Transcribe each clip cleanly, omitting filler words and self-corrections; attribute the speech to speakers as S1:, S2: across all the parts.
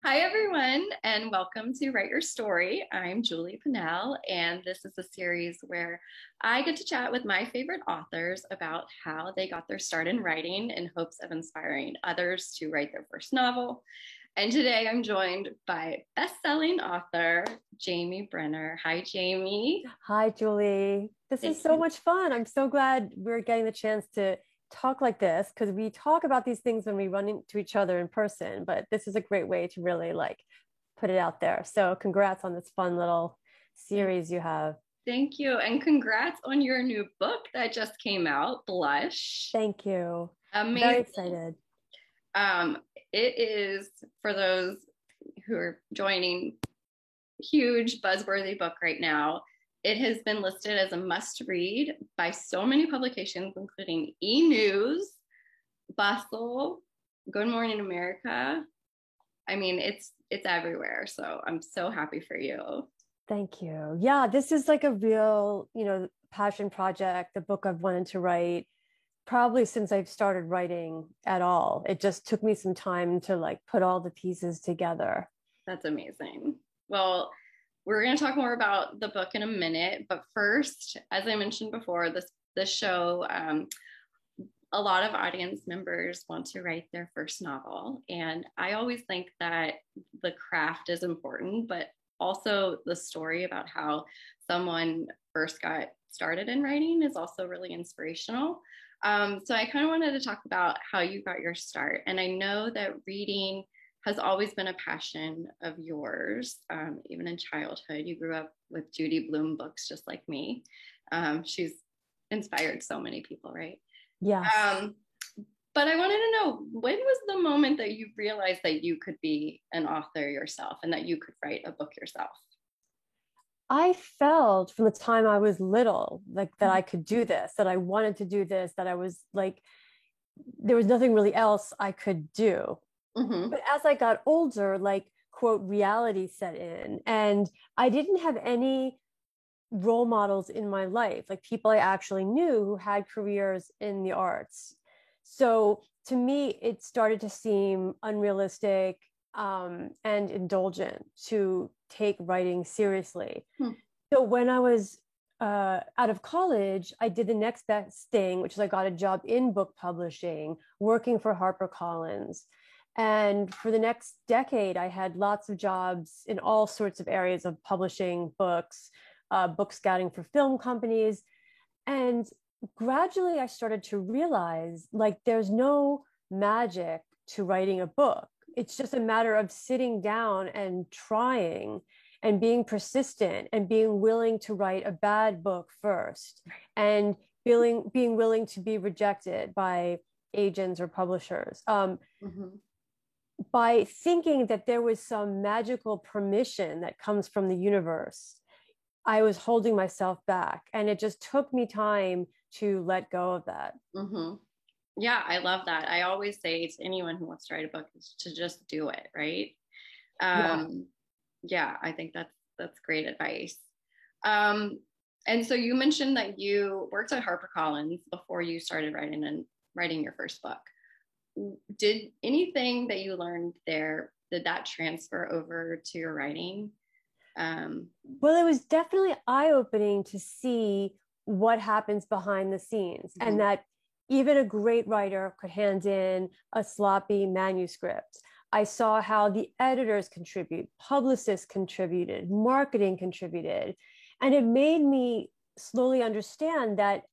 S1: Hi, everyone, and welcome to Write Your Story. I'm Julie Pennell, and this is a series where I get to chat with my favorite authors about how they got their start in writing in hopes of inspiring others to write their first novel. And today I'm joined by best-selling author Jamie Brenner. Hi, Jamie.
S2: Hi, Julie. This is
S1: Thank
S2: so
S1: you.
S2: much fun. I'm so glad we're getting the chance to talk like this because we talk about these things when we run into each other in person, but this is a great way to really put it out there. So, congrats on this fun little
S1: Thank,
S2: series you have.
S1: thank you. And congrats on your new book that just came out, Blush.
S2: Thank you. Very
S1: Amazing.
S2: excited.
S1: Um, it is for those who are joining, huge buzzworthy book right now. It has been listed as a must read by so many publications, including E! News, Bustle, Good Morning America. I mean, it's everywhere. So I'm so happy for you.
S2: Thank you. Yeah, this is like a real, passion project, the book I've wanted to write probably since I've started writing at all. It just took me some time to put all the pieces together.
S1: That's amazing. Well, we're going to talk more about the book in a minute, but first, as I mentioned before, this show, a lot of audience members want to write their first novel, and I always think that the craft is important, but also the story about how someone first got started in writing is also really inspirational. So I kind of wanted to talk about how you got your start, and I know that reading has always been a passion of yours, even in childhood. You grew up with Judy Blume books, just like me. She's inspired so many people, right?
S2: Yes.
S1: Um, but I wanted to know, when was the moment that you realized that you could be an author yourself and that you could write a book yourself?
S2: I felt from the time I was little, like that I could do this, that I wanted to do this, that I was like, there was nothing really else I could do.
S1: Mm-hmm.
S2: But as I got older, quote, reality set in, and I didn't have any role models in my life, like people I actually knew who had careers in the arts. So to me, it started to seem unrealistic and indulgent to take writing seriously.
S1: Hmm.
S2: So when I was out of college, I did the next best thing, which is I got a job in book publishing, working for HarperCollins. And for the next decade, I had lots of jobs in all sorts of areas of publishing books, book scouting for film companies. And gradually, I started to realize there's no magic to writing a book. It's just a matter of sitting down and trying and being persistent and being willing to write a bad book first and being willing to be rejected by agents or publishers.
S1: Mm-hmm.
S2: By thinking that there was some magical permission that comes from the universe, I was holding myself back. And it just took me time to let go of that.
S1: Mm-hmm. Yeah, I love that. I always say to anyone who wants to write a book is to just do it, right?
S2: Yeah.
S1: Um, yeah, I think that's great advice. Um, and so you mentioned that you worked at HarperCollins before you started writing your first book. Did anything that you learned there, did that transfer over to your writing? Um,
S2: Well, it was definitely eye opening to see what happens behind the scenes and
S1: mhm.
S2: that even a great writer could hand in a sloppy manuscript. I saw how the editors contribute, publicists contributed, marketing contributed. And it made me slowly understand that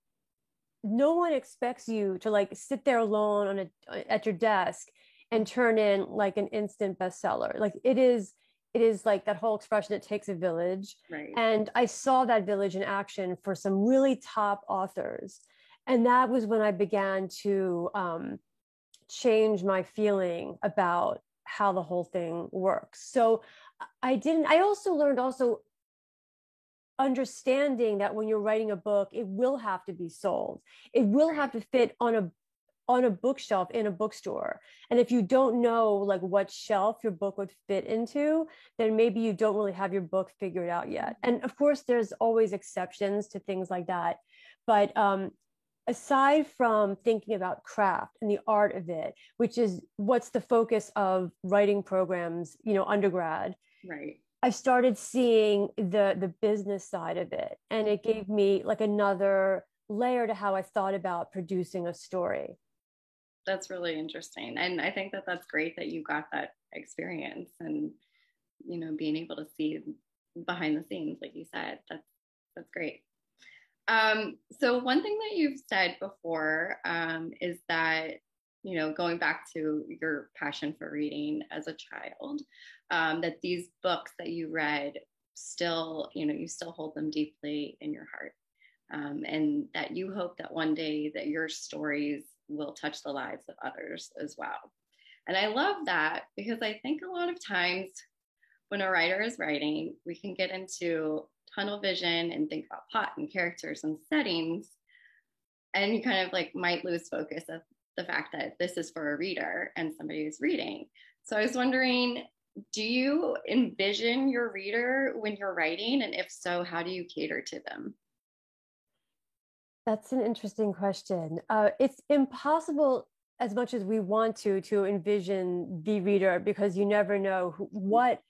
S2: no one expects you to sit there alone at your desk and turn in an instant bestseller. It is like that whole expression, it takes a village.
S1: Right.
S2: And I saw that village in action for some really top authors. And that was when I began to change my feeling about how the whole thing works. So I also learned understanding that when you're writing a book, it will have to be sold. It will have
S1: Right.
S2: to fit on a bookshelf in a bookstore. And if you don't know what shelf your book would fit into, then maybe you don't really have your book figured out yet. And of course, there's always exceptions to things like that. But aside from thinking about craft and the art of it, which is what's the focus of writing programs, undergrad,
S1: Right.
S2: I started seeing the business side of it, and it gave me like another layer to how I thought about producing a story.
S1: That's really interesting. And I think that that's great that you got that experience and, being able to see behind the scenes, like you said, that's great. So one thing that you've said before is that, going back to your passion for reading as a child, that these books that you read still, you still hold them deeply in your heart. And that you hope that one day that your stories will touch the lives of others as well. And I love that because I think a lot of times when a writer is writing, we can get into tunnel vision and think about plot and characters and settings, and you kind of like might lose focus of the fact that this is for a reader and somebody who's reading. So I was wondering, do you envision your reader when you're writing? And if so, how do you cater to them?
S2: That's an interesting question. It's impossible as much as we want to envision the reader, because you never know what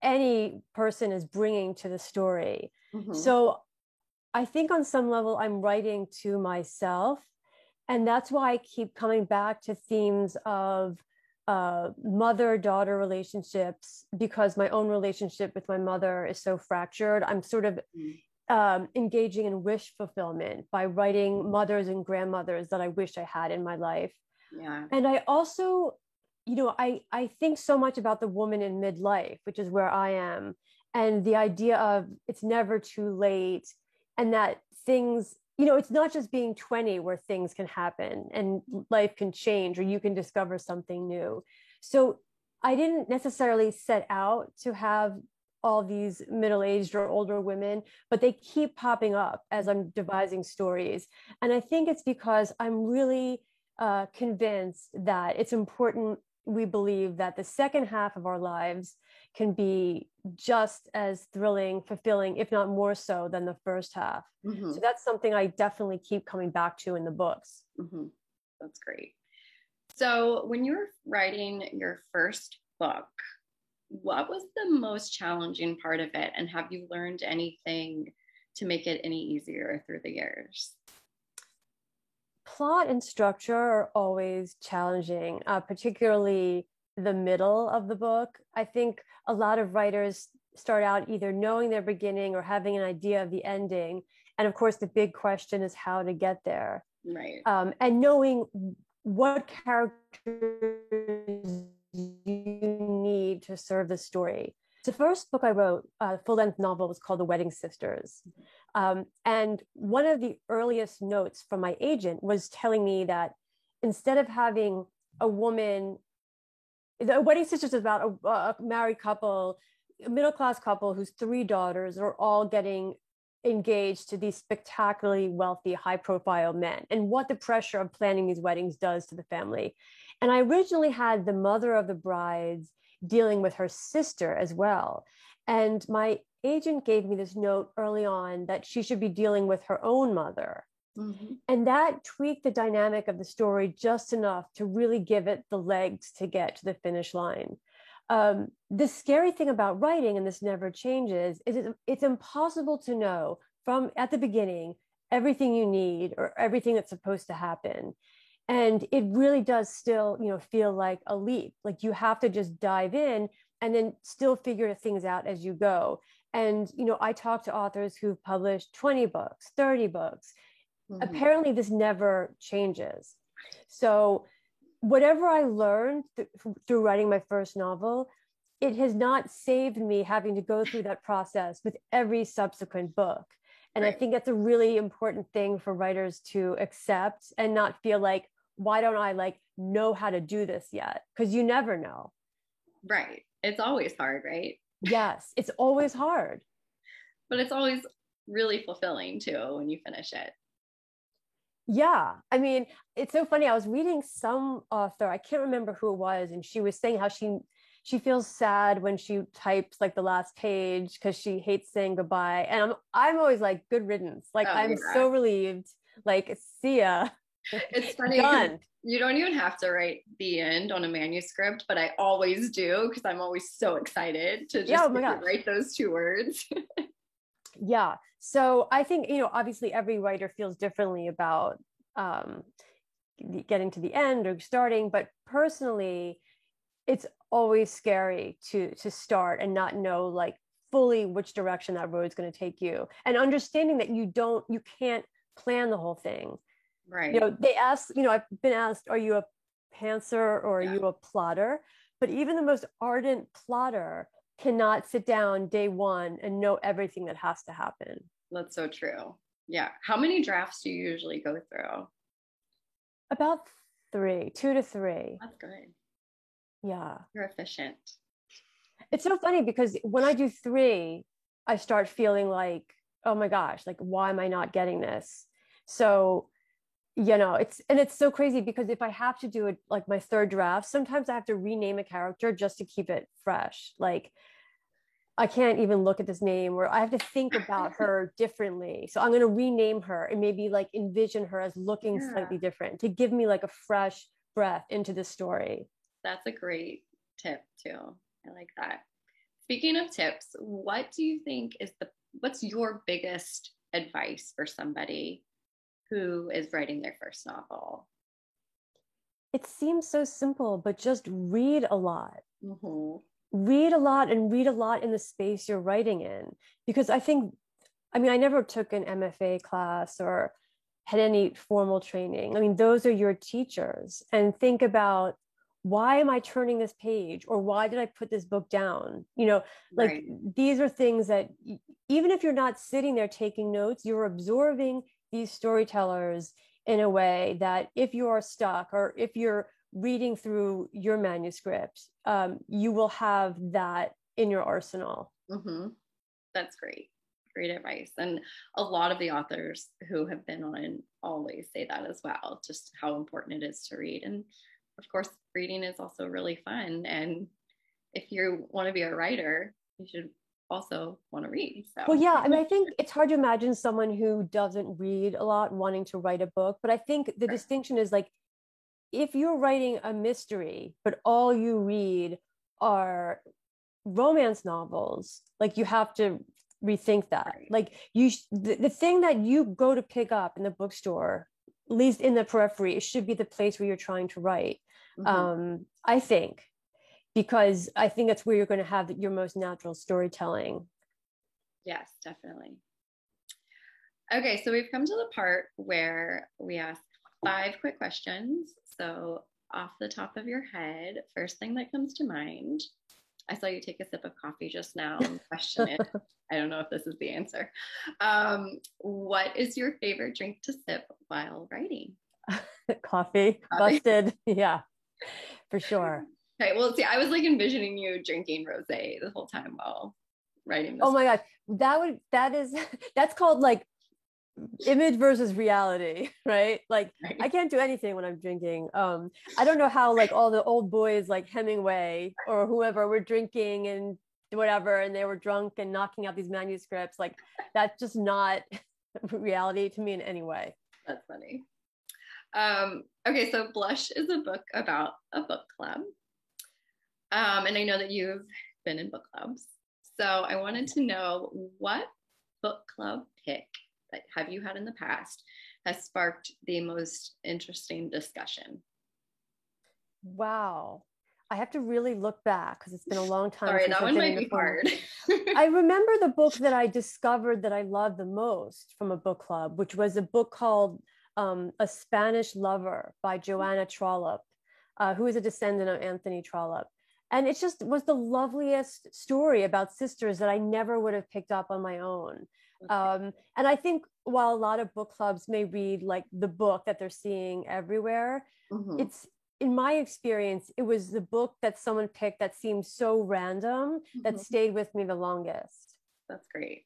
S2: any person is bringing to the story.
S1: Mm-hmm.
S2: So I think on some level I'm writing to myself, and that's why I keep coming back to themes of mother-daughter relationships, because my own relationship with my mother is so fractured. I'm sort of engaging in wish fulfillment by writing mothers and grandmothers that I wish I had in my life.
S1: Yeah.
S2: And I also, I think so much about the woman in midlife, which is where I am, and the idea of it's never too late, and that things, it's not just being 20 where things can happen and life can change or you can discover something new. So I didn't necessarily set out to have all these middle-aged or older women, but they keep popping up as I'm devising stories. And I think it's because I'm really convinced that it's important we believe that the second half of our lives can be just as thrilling, fulfilling, if not more so than the first half. Mm-hmm. So that's something I definitely keep coming back to in the books.
S1: Mm-hmm. That's great. So when you were writing your first book, what was the most challenging part of it? And have you learned anything to make it any easier through the years?
S2: Plot and structure are always challenging, particularly the middle of the book. I think a lot of writers start out either knowing their beginning or having an idea of the ending. And of course, the big question is how to get there.
S1: Right.
S2: And knowing what characters you need to serve the story. The first book I wrote, full-length novel, was called The Wedding Sisters. And one of the earliest notes from my agent was telling me that instead of having a woman, The Wedding Sisters is about a married couple, a middle-class couple whose 3 daughters are all getting engaged to these spectacularly wealthy, high-profile men, and what the pressure of planning these weddings does to the family. And I originally had the mother of the brides dealing with her sister as well. And my agent gave me this note early on that she should be dealing with her own mother. Mm-hmm. And that tweaked the dynamic of the story just enough to really give it the legs to get to the finish line. The scary thing about writing, and this never changes, is it's impossible to know from at the beginning everything you need or everything that's supposed to happen. And it really does still, feel like a leap. Like you have to just dive in and then still figure things out as you go. And, I talk to authors who've published 20 books, 30 books. Mm-hmm. Apparently this never changes. So whatever I learned through writing my first novel, it has not saved me having to go through that process with every subsequent book. And right. I think that's a really important thing for writers to accept and not feel like, why don't I know how to do this yet? Because you never know.
S1: Right. It's always hard, right?
S2: Yes, it's always hard.
S1: But it's always really fulfilling too when you finish it.
S2: Yeah. I mean, it's so funny. I was reading some author, I can't remember who it was, and she was saying how she feels sad when she types the last page because she hates saying goodbye. And I'm always like, good riddance. I'm so relieved. Like, see ya.
S1: It's funny.
S2: Done.
S1: You don't even have to write the end on a manuscript, but I always do because I'm always so excited to just write those 2 words.
S2: Yeah. So I think, obviously every writer feels differently about getting to the end or starting, but personally, it's always scary to start and not know like fully which direction that road is going to take you, and understanding that you can't plan the whole thing.
S1: Right.
S2: They ask, I've been asked, are you a pantser or are you a plotter? But even the most ardent plotter cannot sit down day one and know everything that has to happen.
S1: That's so true. Yeah. How many drafts do you usually go through?
S2: About 3, 2 to 3.
S1: That's good.
S2: Yeah.
S1: You're efficient. It's
S2: so funny because when I do 3, I start feeling like, oh my gosh, like, why am I not getting this? So, it's so crazy because if I have to do it, like my 3rd draft, sometimes I have to rename a character just to keep it fresh. Like, I can't even look at this name, or I have to think about her differently. So I'm going to rename her and maybe like envision her as looking slightly different to give me like a fresh breath into the story.
S1: That's a great tip too. I like that. Speaking of tips, what do you think what's your biggest advice for somebody who is writing their first novel?
S2: It seems so simple, but just read a lot.
S1: Mm-hmm.
S2: Read a lot, and read a lot in the space you're writing in. Because I never took an MFA class or had any formal training. I mean, those are your teachers. And think about, why am I turning this page? Or why did I put this book down? Like, these are things that even if you're not sitting there taking notes, you're absorbing these storytellers in a way that if you are stuck or if you're reading through your manuscript, you will have that in your arsenal.
S1: Mm-hmm. That's great. Great advice. And a lot of the authors who have been on always say that as well, just how important it is to read. And of course, reading is also really fun. And if you want to be a writer, you should also want to read. So.
S2: Well, yeah, I think it's hard to imagine someone who doesn't read a lot wanting to write a book. But I think the distinction is like, if you're writing a mystery, but all you read are romance novels, like, you have to rethink that. Like, the thing that you go to pick up in the bookstore, at least in the periphery, it should be the place where you're trying to write. Mm-hmm. I think, because I think that's where you're going to have your most natural storytelling.
S1: Yes, definitely. Okay, so we've come to the part where we ask 5 quick questions. So off the top of your head, first thing that comes to mind, I saw you take a sip of coffee just now and question it. I don't know if this is the answer. What is your favorite drink to sip while writing?
S2: Coffee. Busted. Yeah, for sure.
S1: Okay, well, see, I was like envisioning you drinking rosé the whole time while writing this.
S2: Oh my gosh, that's called like image versus reality, right? Like, I can't do anything when I'm drinking. I don't know how like all the old boys like Hemingway or whoever were drinking and whatever, and they were drunk and knocking out these manuscripts. Like, that's just not reality to me in any way.
S1: That's funny. Okay, so Blush is a book about a book club. And I know that you've been in book clubs. So I wanted to know, what book club pick that have you had in the past has sparked the most interesting discussion?
S2: Wow. I have to really look back because it's been a long time.
S1: Sorry, that one might be hard.
S2: I remember the book that I discovered that I loved the most from a book club, which was a book called A Spanish Lover by Joanna Trollope, who is a descendant of Anthony Trollope. And it just was the loveliest story about sisters that I never would have picked up on my own. And I think while a lot of book clubs may read like the book that they're seeing everywhere, mm-hmm. It's, in my experience, it was the book that someone picked that seemed so random, mm-hmm. that stayed with me the longest.
S1: That's great.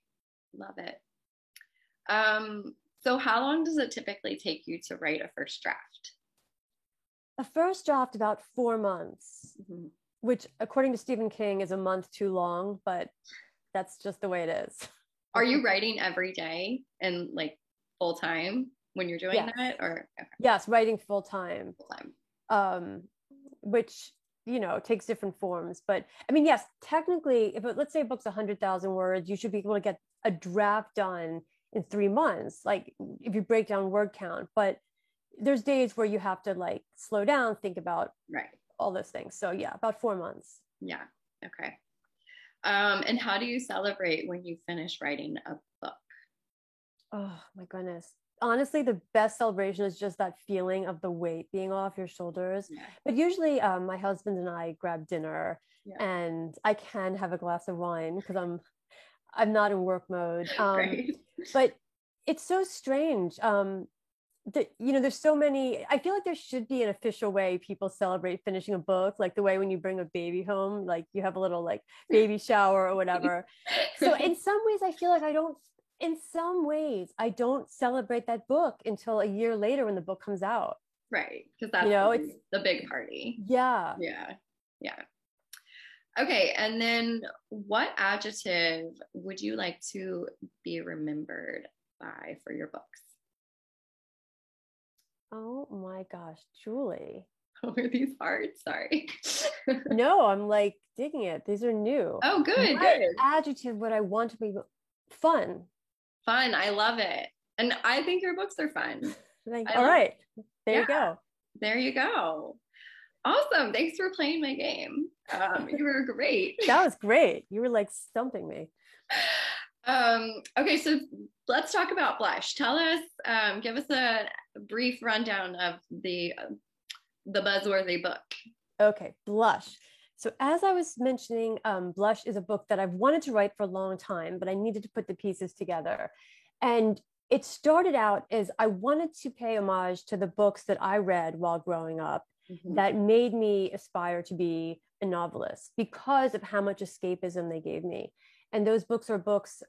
S1: Love it. So how long does it typically take you to write a first draft?
S2: A first draft, about 4 months. Mm-hmm. Which, according to Stephen King, is a month too long, but that's just the way it is.
S1: Are you writing every day and like full time? when you're doing that, or okay.
S2: Yes, writing full time.
S1: Full-time.
S2: Which, you know, takes different forms. But I mean, yes, technically, let's say a book's 100,000 words, you should be able to get a draft done in 3 months, like if you break down word count. But there's days where you have to like slow down, think about all those things. So yeah, about 4 months.
S1: Yeah. Okay. And how do you celebrate when you finish writing a book?
S2: Oh my goodness. Honestly, the best celebration is just that feeling of the weight being off your shoulders. Yeah. But usually my husband and I grab dinner, and I can have a glass of wine because I'm not in work mode. But it's so strange. That, you know, there's so many, I feel like there should be an official way people celebrate finishing a book, like the way when you bring a baby home, like you have a little like baby shower or whatever. So in some ways, I feel like in some ways, I don't celebrate that book until a year later when the book comes out.
S1: Right. Because that's, you know, it's the big party.
S2: Yeah.
S1: Yeah. Yeah. Okay. And then what adjective would you like to be remembered by for your books?
S2: Oh my gosh, Julie.
S1: Oh, are these hard? Sorry.
S2: No, I'm like digging it. These are new.
S1: Oh, good.
S2: What adjective would I want to be? Fun.
S1: Fun. I love it. And I think your books are fun.
S2: All right. There you go.
S1: There you go. Awesome. Thanks for playing my game. You were great.
S2: That was great. You were like stumping me.
S1: Okay, so let's talk about Blush. Tell us, give us a brief rundown of the buzzworthy book.
S2: Okay, Blush. So as I was mentioning, Blush is a book that I've wanted to write for a long time, but I needed to put the pieces together. And it started out as I wanted to pay homage to the books that I read while growing up that made me aspire to be a novelist because of how much escapism they gave me. And those books are books,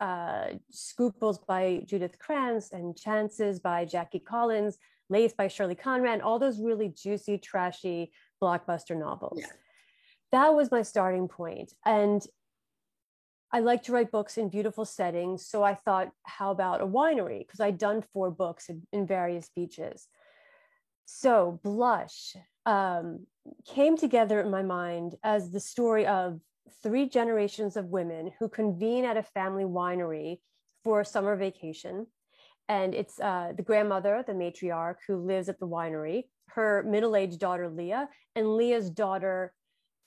S2: Scruples by Judith Krantz and Chances by Jackie Collins, Lace by Shirley Conrad, all those really juicy, trashy blockbuster novels. Yeah. That was my starting point. And I like to write books in beautiful settings. So I thought, how about a winery? Because I'd done 4 books in various beaches. So Blush came together in my mind as the story of 3 generations of women who convene at a family winery for a summer vacation. And it's the grandmother, the matriarch, who lives at the winery, her middle-aged daughter, Leah, and Leah's daughter,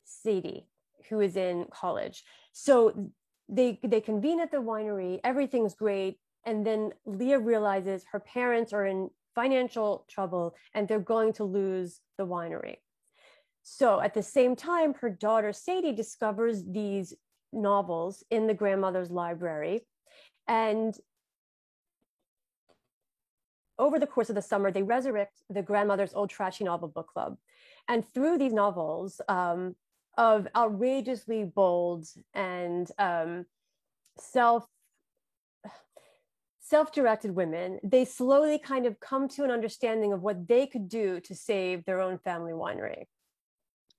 S2: Sadie, who is in college. So they convene at the winery, everything's great. And then Leah realizes her parents are in financial trouble and they're going to lose the winery. So at the same time, her daughter Sadie discovers these novels in the grandmother's library. And over the course of the summer, they resurrect the grandmother's old trashy novel book club. And through these novels of outrageously bold and self-directed women, they slowly kind of come to an understanding of what they could do to save their own family winery.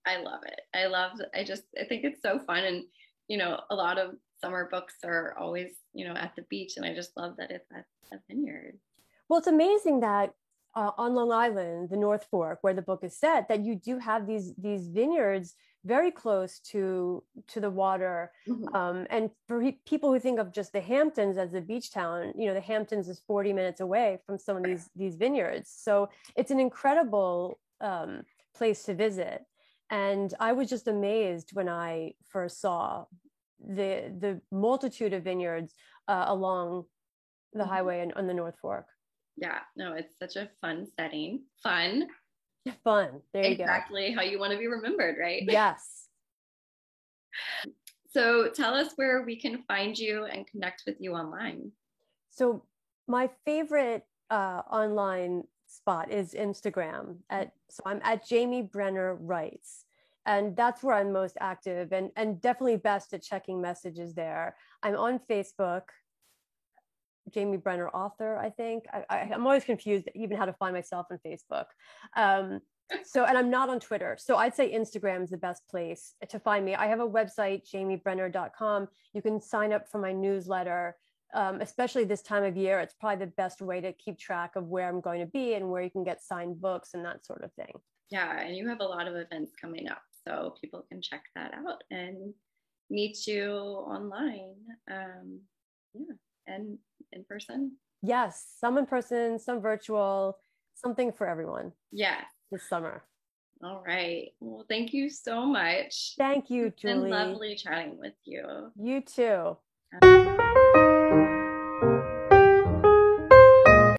S1: I love it. I think it's so fun. And, you know, a lot of summer books are always, you know, at the beach. And I just love that it's at a vineyard.
S2: Well, it's amazing that on Long Island, the North Fork, where the book is set, that you do have these vineyards very close to the water. And for people who think of just the Hamptons as a beach town, you know, the Hamptons is 40 minutes away from some of these vineyards. So it's an incredible place to visit. And I was just amazed when I first saw the multitude of vineyards along the highway on the North Fork.
S1: Yeah, no, it's such a fun setting. Fun.
S2: There you go.
S1: Exactly how you want to be remembered, right?
S2: Yes.
S1: So tell us where we can find you and connect with you online.
S2: So my favorite online spot is Instagram. So I'm at Jamie Brenner Writes. And that's where I'm most active and definitely best at checking messages there. I'm on Facebook, Jamie Brenner author, I think. I'm always confused even how to find myself on Facebook. And I'm not on Twitter. So I'd say Instagram is the best place to find me. I have a website, jamiebrenner.com. You can sign up for my newsletter. especially this time of year, it's probably the best way to keep track of where I'm going to be and where you can get signed books and that sort of thing.
S1: Yeah, and you have a lot of events coming up, so people can check that out and meet you online. Yeah, and in person.
S2: Yes, some in person, some virtual, something for everyone.
S1: Yes.
S2: This summer.
S1: All right. Well, thank you so much.
S2: Thank you,
S1: It's
S2: Julie.
S1: been lovely chatting with you.
S2: You too.